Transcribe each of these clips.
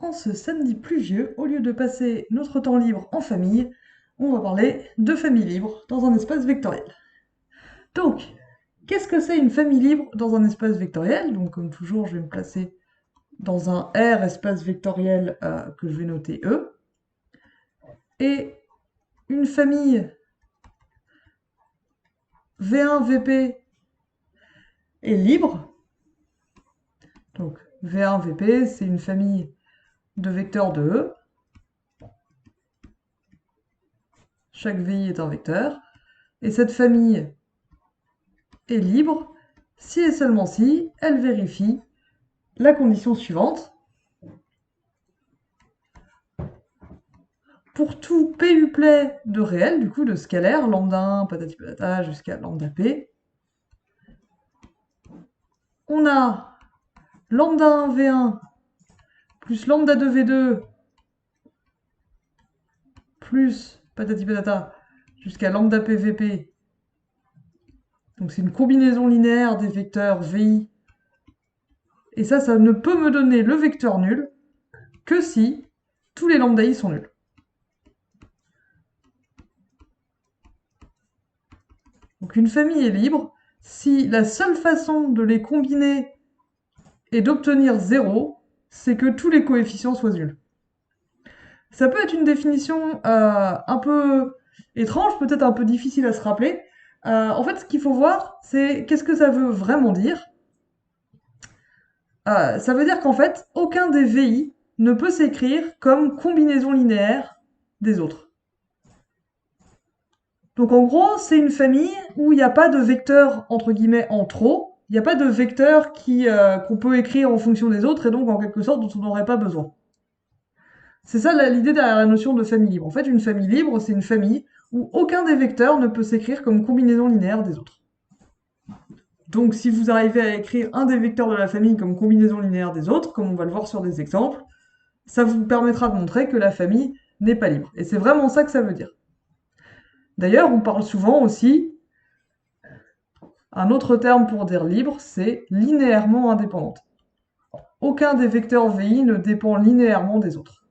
en ce samedi pluvieux, au lieu de passer notre temps libre en famille, on va parler de famille libre dans un espace vectoriel. Donc, qu'est-ce que c'est une famille libre dans un espace vectoriel? Donc, comme toujours, je vais me placer dans un R espace vectoriel que je vais noter E. Et une famille V1, VP est libre. Donc, V1, VP, c'est une famille de vecteurs de E. Chaque VI est un vecteur. Et cette famille est libre si et seulement si elle vérifie la condition suivante. Pour tout PUplay de réel, du coup de scalaire, lambda 1, patati patata, jusqu'à lambda p, on a lambda 1 V1 plus lambda 2 V2 plus patati patata jusqu'à lambda p VP. Donc c'est une combinaison linéaire des vecteurs VI. Et ça ne peut me donner le vecteur nul que si tous les lambda I sont nuls. Donc une famille est libre si la seule façon de les combiner et d'obtenir 0, c'est que tous les coefficients soient nuls. Ça peut être une définition un peu étrange, peut-être un peu difficile à se rappeler. En fait, ce qu'il faut voir, c'est qu'est-ce que ça veut vraiment dire. Ça veut dire qu'en fait, aucun des VI ne peut s'écrire comme combinaison linéaire des autres. Donc en gros, c'est une famille où il n'y a pas de vecteurs entre guillemets en trop, il n'y a pas de vecteurs qu'on peut écrire en fonction des autres et donc en quelque sorte dont on n'aurait pas besoin. C'est ça l'idée derrière la notion de famille libre. En fait, une famille libre, c'est une famille où aucun des vecteurs ne peut s'écrire comme combinaison linéaire des autres. Donc si vous arrivez à écrire un des vecteurs de la famille comme combinaison linéaire des autres, comme on va le voir sur des exemples, ça vous permettra de montrer que la famille n'est pas libre. Et c'est vraiment ça que ça veut dire. D'ailleurs, on parle souvent aussi, un autre terme pour dire libre, c'est linéairement indépendante. Aucun des vecteurs VI ne dépend linéairement des autres.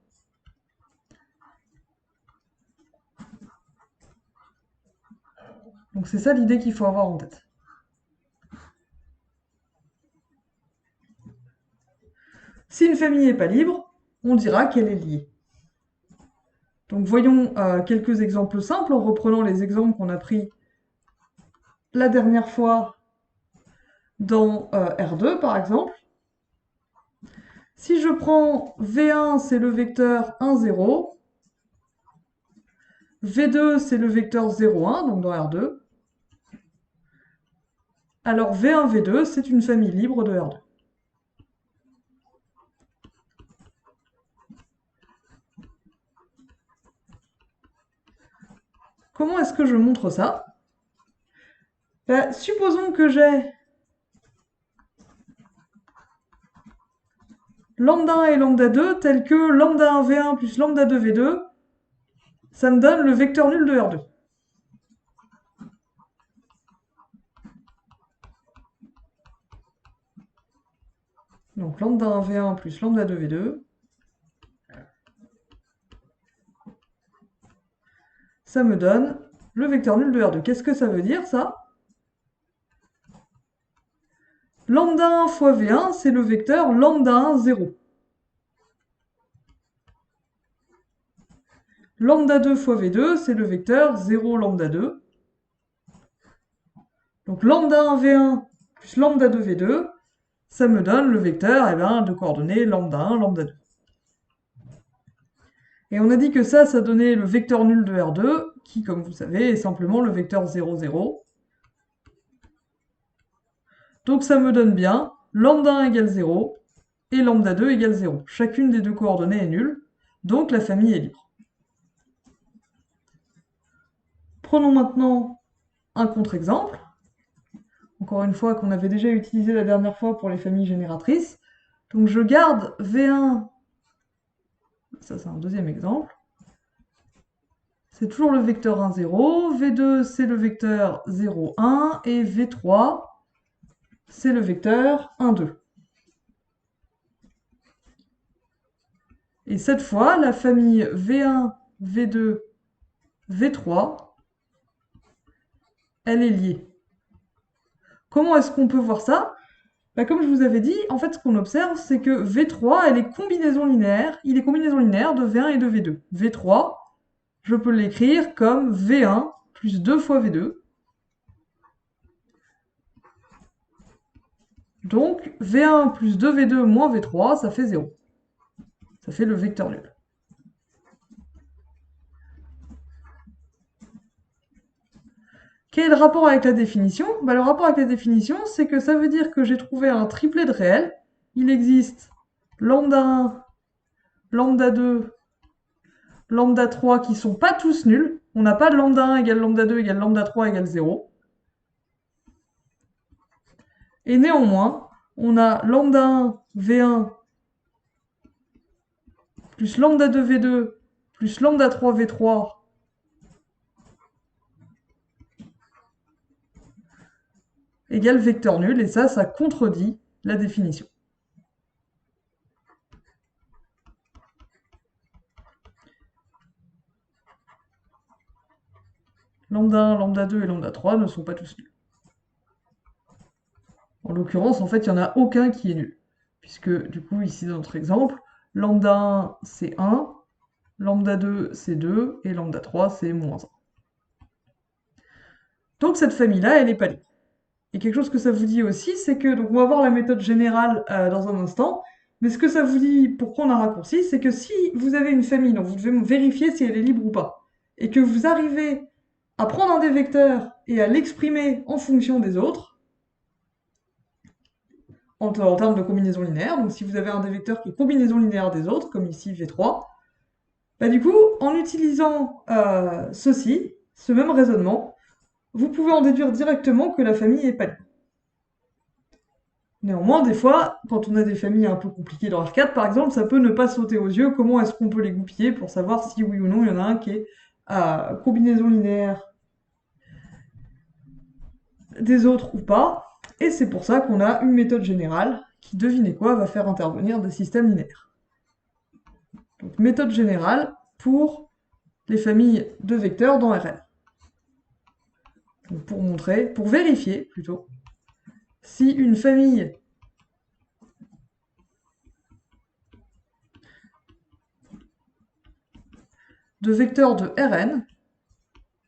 Donc c'est ça l'idée qu'il faut avoir en tête. Si une famille n'est pas libre, on dira qu'elle est liée. Donc voyons quelques exemples simples en reprenant les exemples qu'on a pris la dernière fois dans R2 par exemple. Si je prends V1, c'est le vecteur 1, 0. V2, c'est le vecteur 0, 1, donc dans R2. Alors V1, V2, c'est une famille libre de R2. Comment est-ce que je montre ça? Supposons que j'ai lambda 1 et lambda 2 tels que lambda 1 V1 plus lambda 2 V2, ça me donne le vecteur nul de R2. Donc lambda 1 V1 plus lambda 2 V2, ça me donne le vecteur nul de R2. Qu'est-ce que ça veut dire ça? Lambda 1 fois V1, c'est le vecteur lambda 1, 0. Lambda 2 fois V2, c'est le vecteur 0, lambda 2. Donc lambda 1 V1 plus lambda 2 V2, ça me donne le vecteur de coordonnées lambda 1, lambda 2. Et on a dit que ça donnait le vecteur nul de R2, qui, comme vous savez, est simplement le vecteur 0, 0. Donc ça me donne bien lambda 1 égale 0 et lambda 2 égale 0. Chacune des deux coordonnées est nulle, donc la famille est libre. Prenons maintenant un contre-exemple. Encore une fois, qu'on avait déjà utilisé la dernière fois pour les familles génératrices. Donc je garde V1, ça c'est un deuxième exemple. C'est toujours le vecteur 1, 0. V2, c'est le vecteur 0, 1. Et V3, c'est le vecteur 1, 2. Et cette fois, la famille V1, V2, V3, elle est liée. Comment est-ce qu'on peut voir ça? Bah, comme je vous avais dit, en fait, ce qu'on observe, c'est que V3, elle est combinaison linéaire. Il est combinaison linéaire de V1 et de V2. V3, je peux l'écrire comme V1 plus 2 fois V2. Donc, V1 plus 2V2 moins V3, ça fait 0. Ça fait le vecteur nul. Quel est le rapport avec la définition? Bah, le rapport avec la définition, c'est que ça veut dire que j'ai trouvé un triplet de réels. Il existe lambda 1, lambda 2, lambda 3 qui sont pas tous nuls. On n'a pas de lambda 1 égale lambda 2 égale lambda 3 égale 0. Et néanmoins, on a lambda 1 V1 plus lambda 2 V2 plus lambda 3 V3 égale vecteur nul, et ça contredit la définition. Lambda 1, lambda 2 et lambda 3 ne sont pas tous nuls. En l'occurrence, en fait, il n'y en a aucun qui est nul. Puisque, du coup, ici, dans notre exemple, lambda 1, c'est 1, lambda 2, c'est 2, et lambda 3, c'est moins 1. Donc, cette famille-là, elle est pas libre. Et quelque chose que ça vous dit aussi, c'est que, donc on va voir la méthode générale dans un instant, mais ce que ça vous dit pour prendre un raccourci, c'est que si vous avez une famille, donc vous devez vérifier si elle est libre ou pas, et que vous arrivez à prendre un des vecteurs et à l'exprimer en fonction des autres, en termes de combinaison linéaire, donc si vous avez un des vecteurs qui est combinaison linéaire des autres, comme ici V3, bah du coup, en utilisant ceci, ce même raisonnement, vous pouvez en déduire directement que la famille est pas libre. Néanmoins, des fois, quand on a des familles un peu compliquées dans R4, par exemple, ça peut ne pas sauter aux yeux. Comment est-ce qu'on peut les goupiller pour savoir si oui ou non il y en a un qui est à combinaison linéaire des autres ou pas. Et c'est pour ça qu'on a une méthode générale qui, devinez quoi, va faire intervenir des systèmes linéaires. Donc, méthode générale pour les familles de vecteurs dans Rn. Donc, pour vérifier plutôt, si une famille de vecteurs de Rn,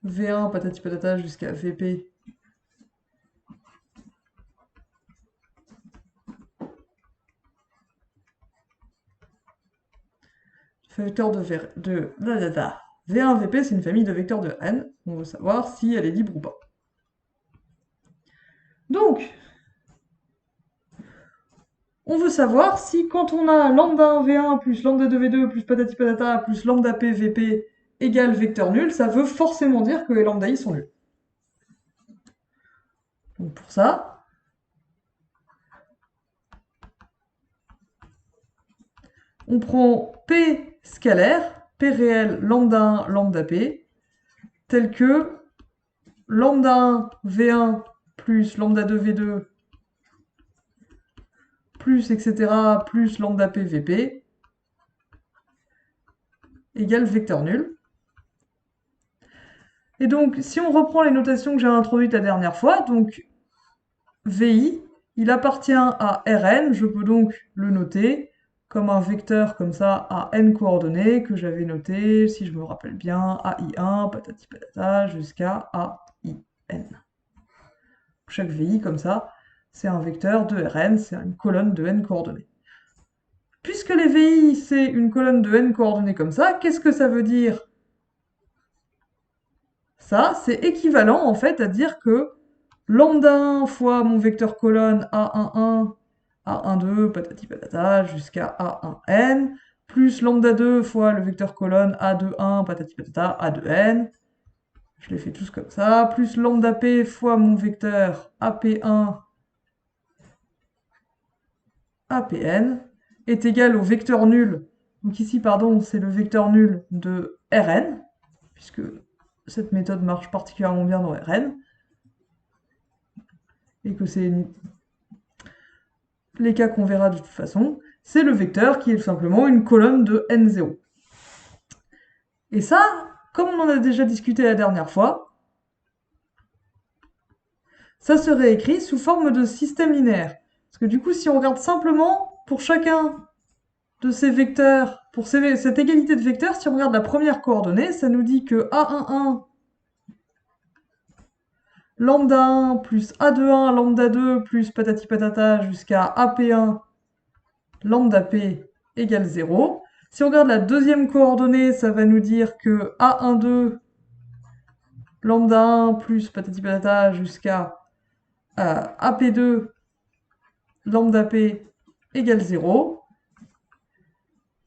V1 patati patata jusqu'à Vp, vecteur de V1 Vp, c'est une famille de vecteurs de n. On veut savoir si elle est libre ou pas. Donc, on veut savoir si quand on a lambda 1 V1 plus lambda 2 V2 plus patati patata plus lambda p Vp égale vecteur nul, ça veut forcément dire que les lambda i sont nuls. Donc pour ça, on prend P scalaire, P réel, lambda 1, lambda P, tel que lambda 1 V1 plus lambda 2 V2 plus etc. plus lambda P Vp égale vecteur nul. Et donc, si on reprend les notations que j'ai introduites la dernière fois, donc VI, il appartient à Rn, je peux donc le noter comme un vecteur comme ça à n coordonnées que j'avais noté, si je me rappelle bien, AI1, patati patata, jusqu'à AIN. Chaque VI comme ça, c'est un vecteur de Rn, c'est une colonne de n coordonnées. Puisque les VI, c'est une colonne de n coordonnées comme ça, qu'est-ce que ça veut dire? Ça, c'est équivalent en fait à dire que lambda 1 fois mon vecteur colonne A11, A12, patati patata, jusqu'à A1n, plus lambda 2 fois le vecteur colonne A21, patati patata, A2n, je les fais tous comme ça, plus lambda p fois mon vecteur AP1, APN, est égal au vecteur nul. Donc ici, pardon, c'est le vecteur nul de Rn, puisque cette méthode marche particulièrement bien dans Rn, et que c'est les cas qu'on verra de toute façon, c'est le vecteur qui est tout simplement une colonne de n0. Et ça, comme on en a déjà discuté la dernière fois, ça serait écrit sous forme de système linéaire. Parce que du coup, si on regarde simplement pour chacun de ces vecteurs, pour cette égalité de vecteurs, si on regarde la première coordonnée, ça nous dit que A11 lambda 1 plus A21 lambda 2 plus patati patata jusqu'à AP1 lambda P égale 0. Si on regarde la deuxième coordonnée, ça va nous dire que A12 lambda 1 plus patati patata jusqu'à AP2 lambda P égale 0.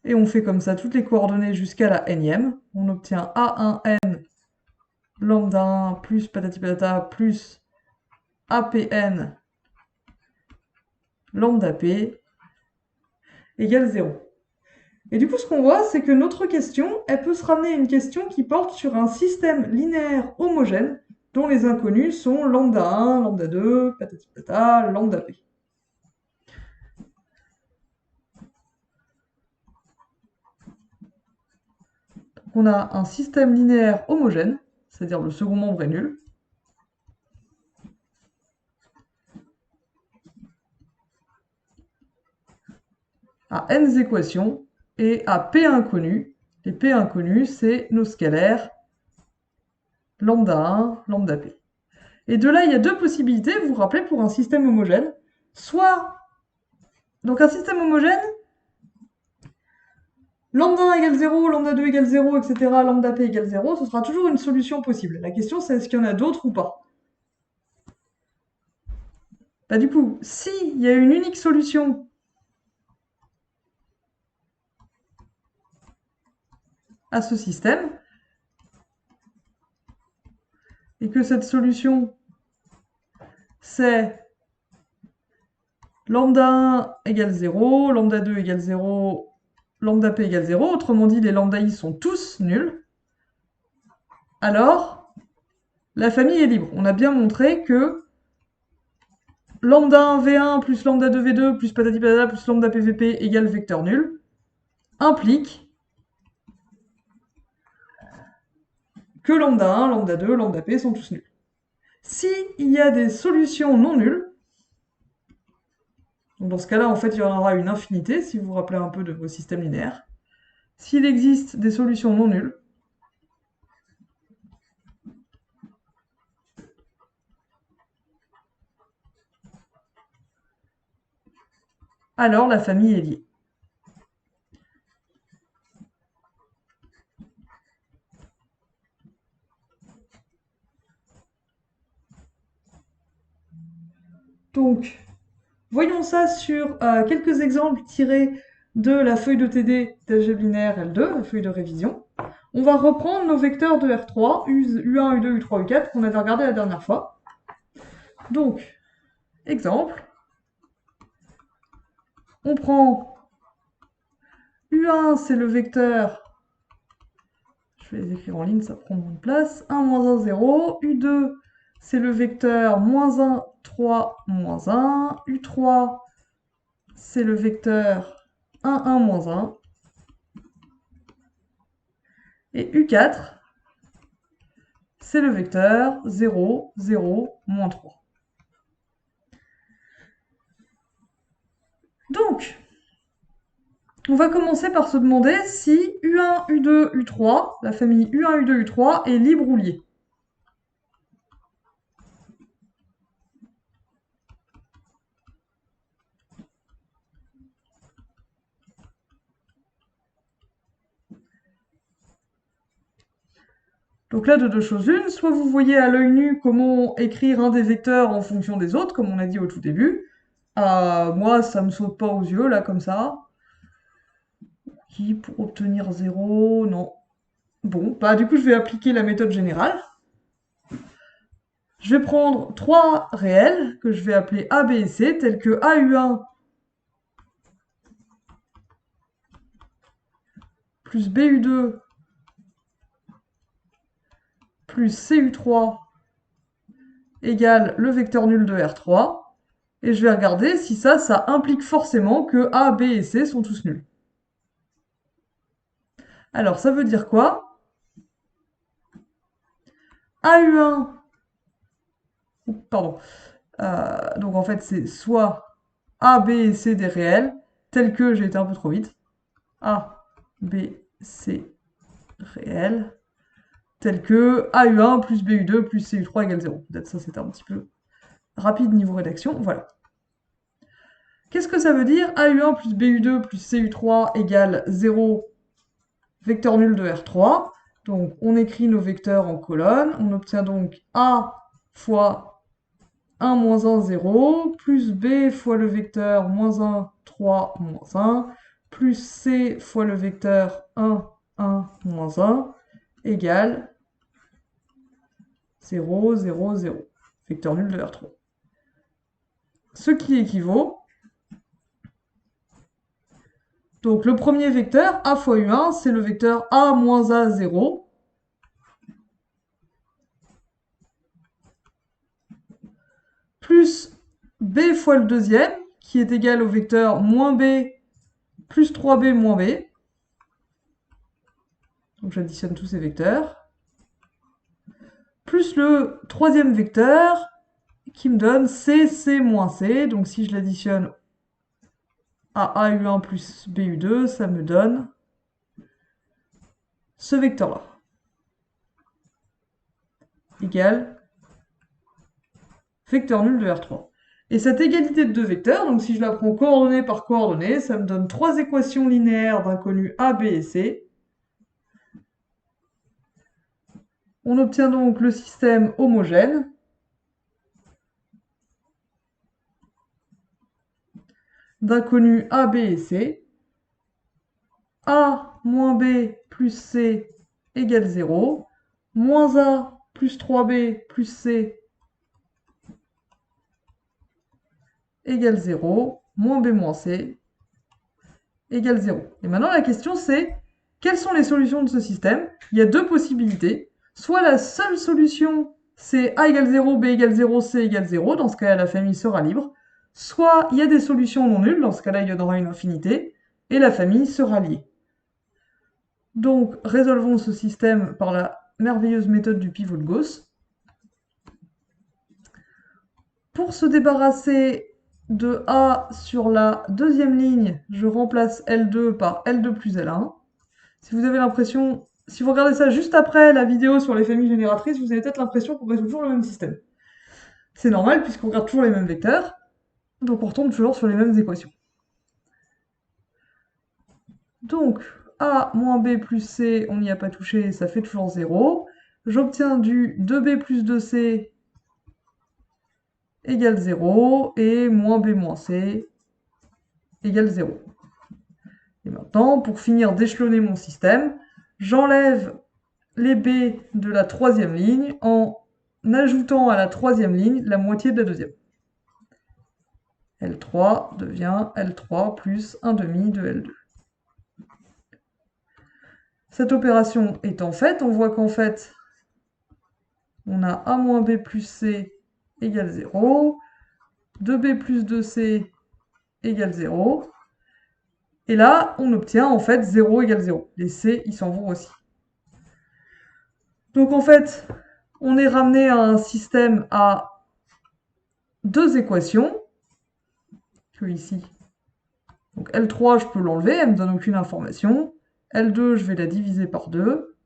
Et on fait comme ça toutes les coordonnées jusqu'à la nème. On obtient A1n lambda 1 plus patati patata plus APN lambda P égale 0. Et du coup, ce qu'on voit, c'est que notre question, elle peut se ramener à une question qui porte sur un système linéaire homogène dont les inconnus sont lambda 1, lambda 2, patati patata, lambda P. Donc on a un système linéaire homogène, c'est-à-dire le second membre est nul, à n équations et à p inconnus. Les p inconnus, c'est nos scalaires lambda 1, lambda p. Et de là, il y a deux possibilités, vous vous rappelez, pour un système homogène. Soit, donc un système homogène, lambda 1 égale 0, lambda 2 égale 0, etc., lambda p égale 0, ce sera toujours une solution possible. La question, c'est est-ce qu'il y en a d'autres ou pas? Bah, du coup, s'il y a une unique solution à ce système, et que cette solution, c'est lambda 1 égale 0, lambda 2 égale 0, lambda p égale 0, autrement dit, les lambda i sont tous nuls, alors la famille est libre. On a bien montré que lambda 1 v1 plus lambda 2 v2 plus patati patata plus lambda pvp égale vecteur nul implique que lambda 1, lambda 2, lambda p sont tous nuls. S'il y a des solutions non nulles, donc dans ce cas-là, en fait, il y en aura une infinité, si vous vous rappelez un peu de vos systèmes linéaires. S'il existe des solutions non nulles, alors la famille est liée. Donc, voyons ça sur quelques exemples tirés de la feuille de TD d'algèbre linéaire L2, la feuille de révision. On va reprendre nos vecteurs de R3, U1, U2, U3, U4, qu'on avait regardé la dernière fois. Donc, exemple, on prend U1, c'est le vecteur, je vais les écrire en ligne, ça prend moins de place, 1, moins 1, 0, U2, c'est le vecteur moins 1, 3, moins 1, U3, c'est le vecteur 1, 1, moins 1, et U4, c'est le vecteur 0, 0, moins 3. Donc, on va commencer par se demander si U1, U2, U3, la famille U1, U2, U3, est libre ou liée. Donc là, de deux choses une, soit vous voyez à l'œil nu comment écrire un des vecteurs en fonction des autres, comme on a dit au tout début. Moi, ça me saute pas aux yeux, là, comme ça. Qui pour obtenir 0, non. Bon, bah du coup, je vais appliquer la méthode générale. Je vais prendre trois réels, que je vais appeler A, B et C, tels que AU1 plus BU2 plus CU3 égale le vecteur nul de R3. et je vais regarder si ça implique forcément que A, B et C sont tous nuls. Alors, ça veut dire quoi? AU1, pardon, donc en fait c'est soit A, B et C des réels, tels que, j'ai été un peu trop vite, A, B, C réels, tels que AU1 plus BU2 plus CU3 égale 0. Peut-être ça c'était un petit peu rapide niveau rédaction, voilà. Qu'est-ce que ça veut dire? AU1 plus BU2 plus CU3 égale 0, vecteur nul de R3. Donc on écrit nos vecteurs en colonne, on obtient donc A fois 1, moins 1, 0, plus B fois le vecteur moins 1, 3, moins 1, plus C fois le vecteur 1, 1, moins 1, égale 0, 0, 0. Vecteur nul de R3. Ce qui équivaut, donc le premier vecteur, A fois U1, c'est le vecteur A moins A, 0, plus B fois le deuxième, qui est égal au vecteur moins B plus 3B moins B. Donc j'additionne tous ces vecteurs. Plus le troisième vecteur, qui me donne C, C moins C. Donc si je l'additionne à AU1 plus BU2, ça me donne ce vecteur-là. Égal vecteur nul de R3. Et cette égalité de deux vecteurs, donc si je la prends coordonnée par coordonnée, ça me donne trois équations linéaires d'inconnus A, B et C. On obtient donc le système homogène d'inconnus A, B et C. A moins B plus C égale 0. Moins A plus 3B plus C égale 0. Moins B moins C égale 0. Et maintenant la question c'est, quelles sont les solutions de ce système? Il y a deux possibilités. Soit la seule solution c'est A égale 0, B égale 0, C égale 0. Dans ce cas-là, la famille sera libre. Soit il y a des solutions non nulles. Dans ce cas-là, il y en aura une infinité. Et la famille sera liée. Donc, résolvons ce système par la merveilleuse méthode du pivot de Gauss. Pour se débarrasser de A sur la deuxième ligne, je remplace L2 par L2 plus L1. Si vous avez l'impression, si vous regardez ça juste après la vidéo sur les familles génératrices, vous avez peut-être l'impression qu'on résout toujours le même système. C'est normal puisqu'on regarde toujours les mêmes vecteurs, donc on retombe toujours sur les mêmes équations. Donc, A moins B plus C, on n'y a pas touché, ça fait toujours 0. J'obtiens du 2B plus 2C égale 0, et moins B moins C égale 0. Et maintenant, pour finir d'échelonner mon système, j'enlève les B de la troisième ligne en ajoutant à la troisième ligne la moitié de la deuxième. L3 devient L3 plus 1 demi de L2. Cette opération étant faite, on voit qu'en fait, on a A moins B plus C égale 0, 2B plus 2C égale 0, et là, on obtient en fait 0 égale 0. Les C, ils s'en vont aussi. Donc en fait, on est ramené à un système à deux équations, que ici. Donc L3, je peux l'enlever, elle me donne aucune information. L2, je vais la diviser par 2.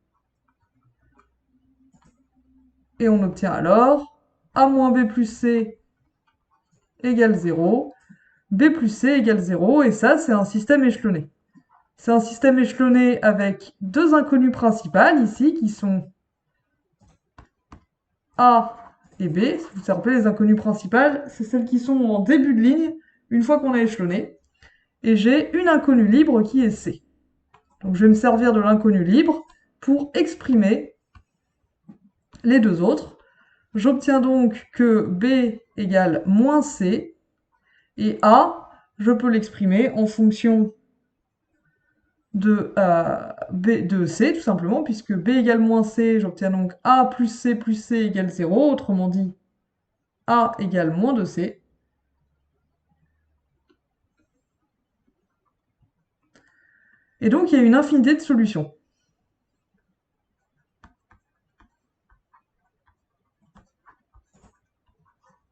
Et on obtient alors A moins B plus C égale 0, B plus C égale 0, et ça, c'est un système échelonné. C'est un système échelonné avec deux inconnues principales ici, qui sont A et B. Si vous vous rappelez, les inconnues principales, c'est celles qui sont en début de ligne, une fois qu'on a échelonné. Et j'ai une inconnue libre qui est C. Donc je vais me servir de l'inconnu libre pour exprimer les deux autres. J'obtiens donc que B égale moins C, et A, je peux l'exprimer en fonction de C, tout simplement, puisque B égale moins C, j'obtiens donc A plus C égale 0, autrement dit, A égale moins 2C. Et donc, il y a une infinité de solutions.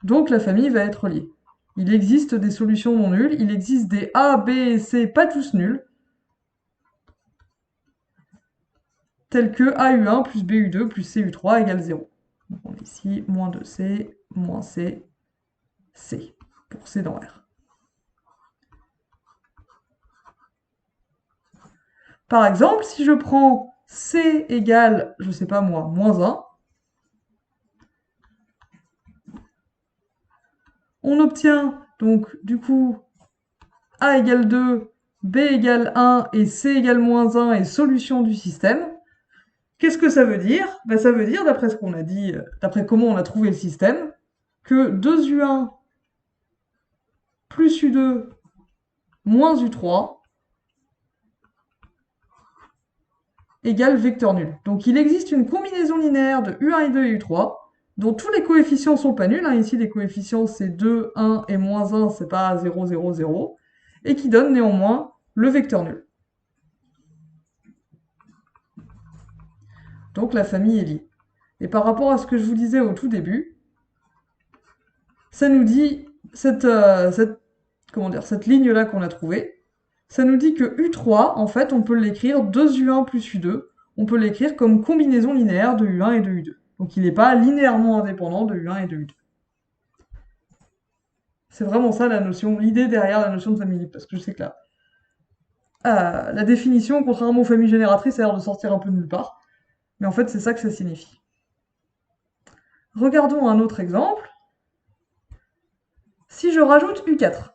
Donc, la famille va être liée. Il existe des solutions non nulles, il existe des A, B et C pas tous nuls, tels que AU1 plus BU2 plus CU3 égale 0. Donc on a ici moins 2C, moins C, C, pour C dans R. Par exemple, si je prends C égale, je sais pas moi, moins 1, on obtient donc du coup A égale 2, B égale 1 et C égale moins 1 est solution du système. Qu'est-ce que ça veut dire? Ben, ça veut dire, d'après ce qu'on a dit, d'après comment on a trouvé le système, que 2U1 plus U2 moins U3 égale vecteur nul. Donc il existe une combinaison linéaire de U1, U2 et U3 dont tous les coefficients sont pas nuls. Hein. Ici, les coefficients, c'est 2, 1 et moins 1, c'est pas 0, 0, 0. Et qui donne néanmoins le vecteur nul. Donc la famille est liée. Et par rapport à ce que je vous disais au tout début, ça nous dit, cette ligne-là qu'on a trouvée, ça nous dit que U3, en fait, on peut l'écrire 2U1 plus U2. On peut l'écrire comme combinaison linéaire de U1 et de U2. Donc il n'est pas linéairement indépendant de U1 et de U2. C'est vraiment ça la notion, l'idée derrière la notion de famille libre, parce que je sais que là, la définition, contrairement aux familles génératrices, a l'air de sortir un peu de nulle part. Mais en fait, c'est ça que ça signifie. Regardons un autre exemple. Si je rajoute U4,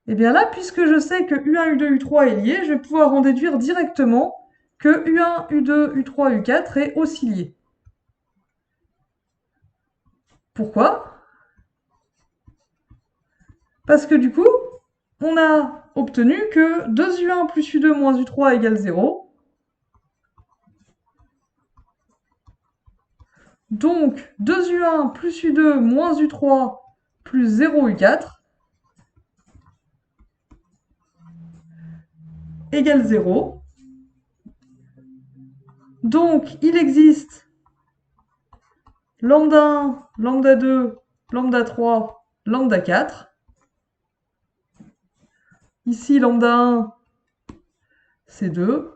et bien là, puisque je sais que U1, U2, U3 est lié, je vais pouvoir en déduire directement que U1, U2, U3, U4 est aussi lié. Pourquoi? Parce que du coup, on a obtenu que 2U1 plus U2 moins U3 égale 0. Donc 2U1 plus U2 moins U3 plus 0 U4 égale 0. Donc il existe lambda 1, lambda 2, lambda 3, lambda 4. Ici, lambda 1, c'est 2.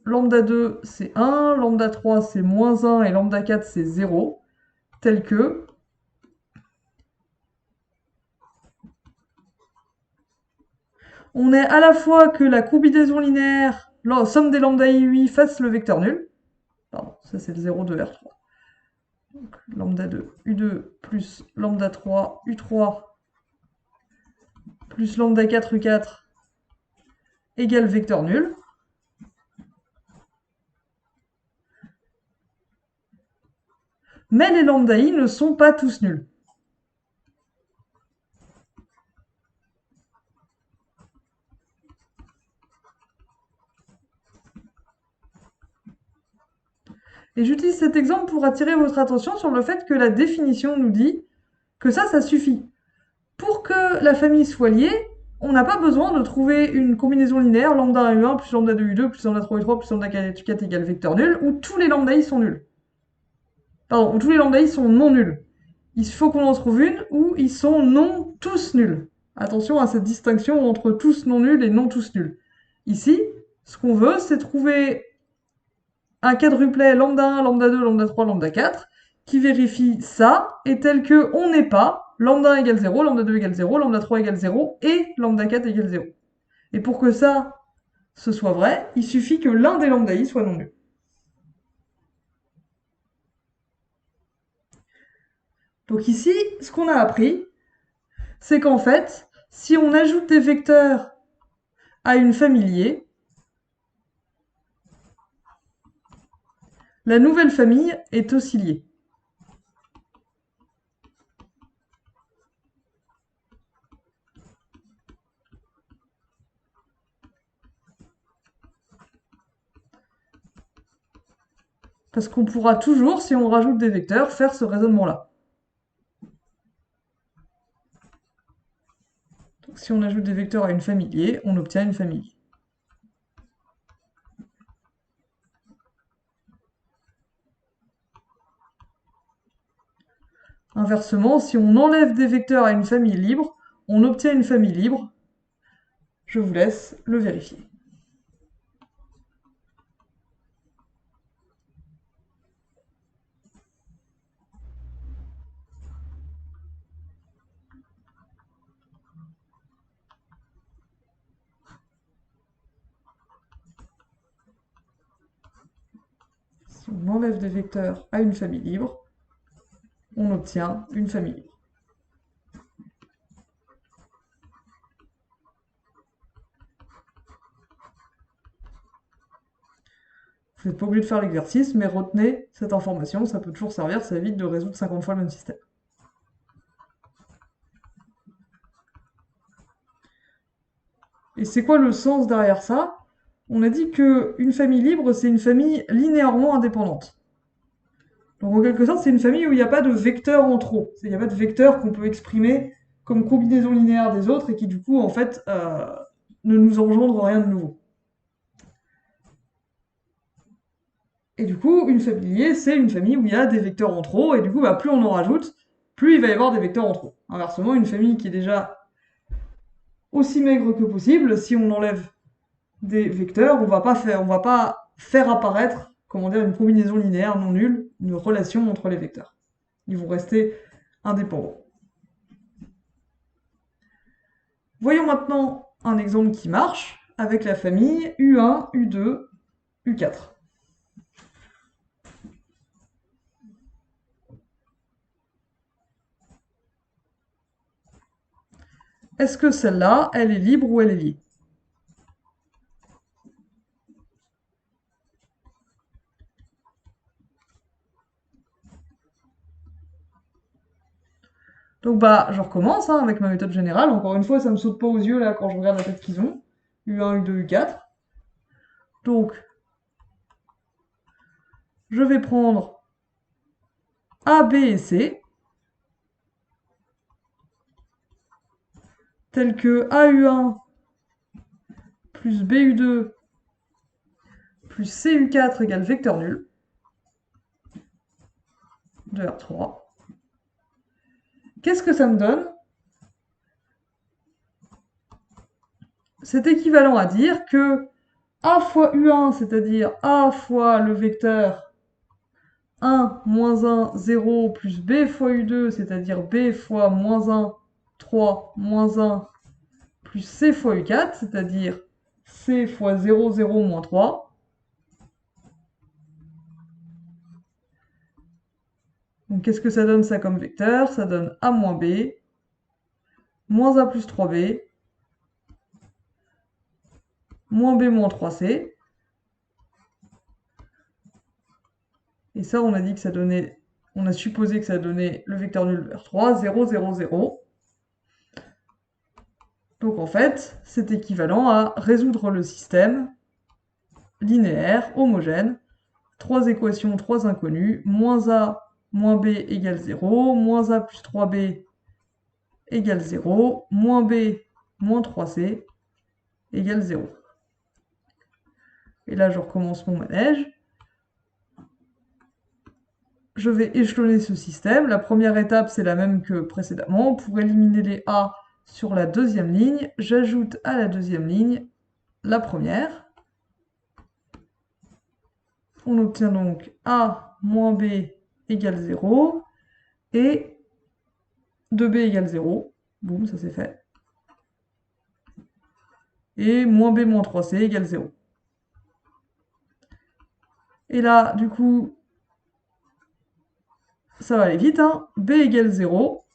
Lambda 2, c'est 1. Lambda 3, c'est moins 1. Et lambda 4, c'est 0. Tel que on est à la fois que la combinaison linéaire, la somme des lambda i8 fasse le vecteur nul. Pardon, ça c'est le 0 de R3. Donc, lambda 2, U2 plus lambda 3, U3 plus lambda 4, U4 égale vecteur nul. Mais les lambda i ne sont pas tous nuls. Et j'utilise cet exemple pour attirer votre attention sur le fait que la définition nous dit que ça suffit. Pour que la famille soit liée, on n'a pas besoin de trouver une combinaison linéaire lambda U1 plus lambda 2 U2 plus lambda 3 U3 plus lambda 4 égale vecteur nul où tous les lambda i sont nuls. Pardon, où tous les lambda i sont non nuls. Il faut qu'on en trouve une où ils sont non tous nuls. Attention à cette distinction entre tous non nuls et non tous nuls. Ici, ce qu'on veut, c'est trouver un quadruplet lambda 1, lambda 2, lambda 3, lambda 4 qui vérifie ça est tel que on n'est pas lambda 1 égale 0, lambda 2 égale 0, lambda 3 égale 0 et lambda 4 égale 0. Et pour que ça ce soit vrai, il suffit que l'un des lambda i soit non nul. Donc ici, ce qu'on a appris, c'est qu'en fait, si on ajoute des vecteurs à une famille liée, la nouvelle famille est aussi liée. Parce qu'on pourra toujours, si on rajoute des vecteurs, faire ce raisonnement-là. Donc, si on ajoute des vecteurs à une famille liée, on obtient une famille. Inversement, si on enlève des vecteurs à une famille libre, on obtient une famille libre. Je vous laisse le vérifier. Si on enlève des vecteurs à une famille libre, on obtient une famille libre. Vous n'êtes pas obligé de faire l'exercice, mais retenez cette information, ça peut toujours servir, ça évite de résoudre 50 fois le même système. Et c'est quoi le sens derrière ça? On a dit qu'une famille libre, c'est une famille linéairement indépendante. Donc en quelque sorte, c'est une famille où il n'y a pas de vecteurs en trop. Il n'y a pas de vecteurs qu'on peut exprimer comme combinaison linéaire des autres et qui du coup, en fait, ne nous engendrent rien de nouveau. Et du coup, une famille liée, c'est une famille où il y a des vecteurs en trop, et du coup, bah, plus on en rajoute, plus il va y avoir des vecteurs en trop. Inversement, une famille qui est déjà aussi maigre que possible, si on enlève des vecteurs, on va pas faire apparaître, comment dire, une combinaison linéaire non nulle, une relation entre les vecteurs. Ils vont rester indépendants. Voyons maintenant un exemple qui marche avec la famille U1, U2, U4. Est-ce que celle-là, elle est libre ou elle est liée? Donc bah, je recommence hein, avec ma méthode générale. Encore une fois, ça me saute pas aux yeux là quand je regarde la tête qu'ils ont. U1, U2, U4. Donc, je vais prendre A, B et C, tels que AU1 plus BU2 plus CU4 égale vecteur nul de R3. Qu'est-ce que ça me donne? C'est équivalent à dire que A fois U1, c'est-à-dire A fois le vecteur 1, moins 1, 0, plus B fois U2, c'est-à-dire B fois moins 1, 3, moins 1, plus C fois U4, c'est-à-dire C fois 0, 0, moins 3. Donc qu'est-ce que ça donne ça comme vecteur? Ça donne A moins B, moins A plus 3B, moins B moins 3C. Et ça, on a dit que ça donnait, on a supposé que ça donnait le vecteur nul vers 3, 0, 0, 0. Donc en fait, c'est équivalent à résoudre le système linéaire, homogène, 3 équations, 3 inconnues, moins A moins B égale 0, moins A plus 3B égale 0, moins B moins 3C égale 0. Et là, je recommence mon manège. Je vais échelonner ce système. La première étape, c'est la même que précédemment. Pour éliminer les A sur la deuxième ligne, j'ajoute à la deuxième ligne la première. On obtient donc A moins B égale 0 et 2B égale 0. Boum, ça c'est fait. Et moins B moins 3C égale 0. Et là, du coup, ça va aller vite, hein. B égale 0.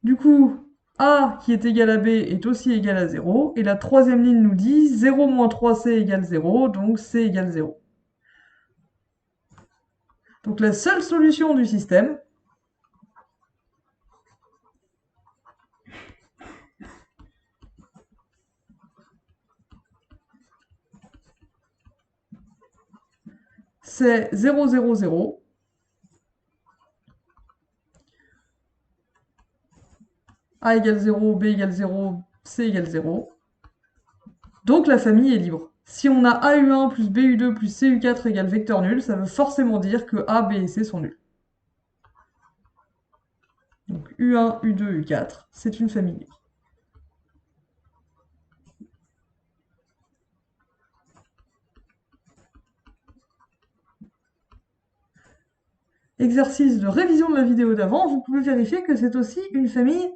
Du coup, A qui est égal à B est aussi égal à 0. Et la troisième ligne nous dit 0 moins 3C égale 0, donc C égale 0. Donc la seule solution du système, c'est 0, 0, 0. A égale 0, B égale 0, C égale 0. Donc la famille est libre. Si on a AU1 plus BU2 plus CU4 égale vecteur nul, ça veut forcément dire que A, B et C sont nuls. Donc U1, U2, U4, c'est une famille libre. Exercice de révision de la vidéo d'avant, vous pouvez vérifier que c'est aussi une famille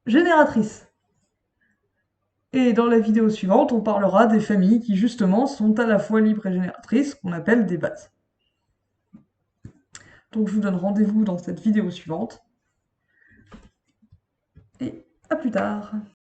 génératrice. Et dans la vidéo suivante, on parlera des familles qui justement sont à la fois libres et génératrices, qu'on appelle des bases. Donc je vous donne rendez-vous dans cette vidéo suivante. Et à plus tard.